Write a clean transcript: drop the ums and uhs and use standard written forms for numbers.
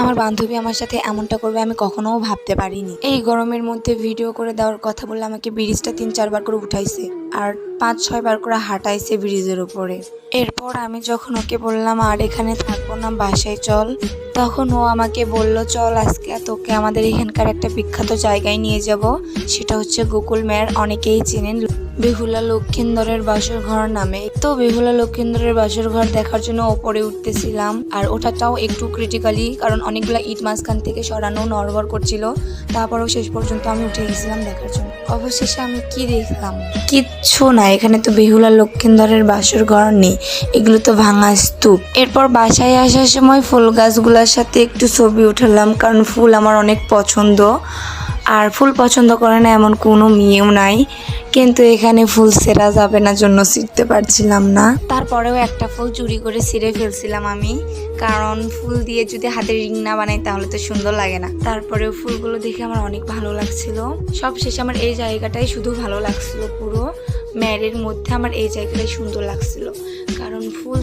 আমার বান্ধবী আমার সাথে এমনটা করবে আমি কখনোও ভাবতে পারিনি। এই গরমের মধ্যে ভিডিও করে দেওয়ার কথা বললে আমাকে ব্রিজটা 3-4 বার করে উঠাইছে আর 5-6 বার করে হাঁটাইছে ব্রিজের উপরে। এরপর আমি যখন ওকে বললাম আর এখানে থাকবো না, বাসায় চল, তখন ও আমাকে বলল চল আজকে তোকে আমাদের এখানকার একটা বিখ্যাত জায়গায় নিয়ে যাব, সেটা হচ্ছে গোকুল মেয়ার। অনেকেই চেনেন বেহুলা লক্ষিন্দরের বাসর ঘর নামে। তো বেহুলা লক্ষিন্দরের বাসর ঘর দেখার জন্য ওপরে উঠতেছিলাম, আর ওটাটাও একটু ক্রিটিক্যালি, কারণ অনেকগুলো ইট মাঝখান থেকে সরানো নড়বড় করছিল। তারপরেও শেষ পর্যন্ত আমি উঠে গেছিলাম দেখার জন্য। অবশেষে আমি কি দেখলাম, কিচ্ছু না, এখানে তো বেহুলা লক্ষিন্দরের বাসর ঘর নেই, এগুলো তো ভাঙা স্তূপ। এরপর বাসায় আসার সময় ফুল গাছগুলোর সাথে একটু ছবি উঠালাম, কারণ ফুল আমার অনেক পছন্দ, আর ফুল পছন্দ করে না এমন কোনো মেয়েও নাই, কিন্তু এখানে ফুল ছেঁড়া যাবে না জন্য ছিঁড়তে পারছিলাম না। তারপরেও একটা ফুল চুরি করে ছিঁড়ে ফেলছিলাম আমি, কারণ ফুল দিয়ে যদি হাতের রিং না বানাই তাহলে তো সুন্দর লাগে না। তারপরেও ফুলগুলো দেখে আমার অনেক ভালো লাগছিল। সব শেষে আমার এই জায়গাটাই শুধু ভালো লাগছিল, পুরো ম্যারের মধ্যে আমার এই জায়গাটাই সুন্দর লাগছিল, কারণ ফুল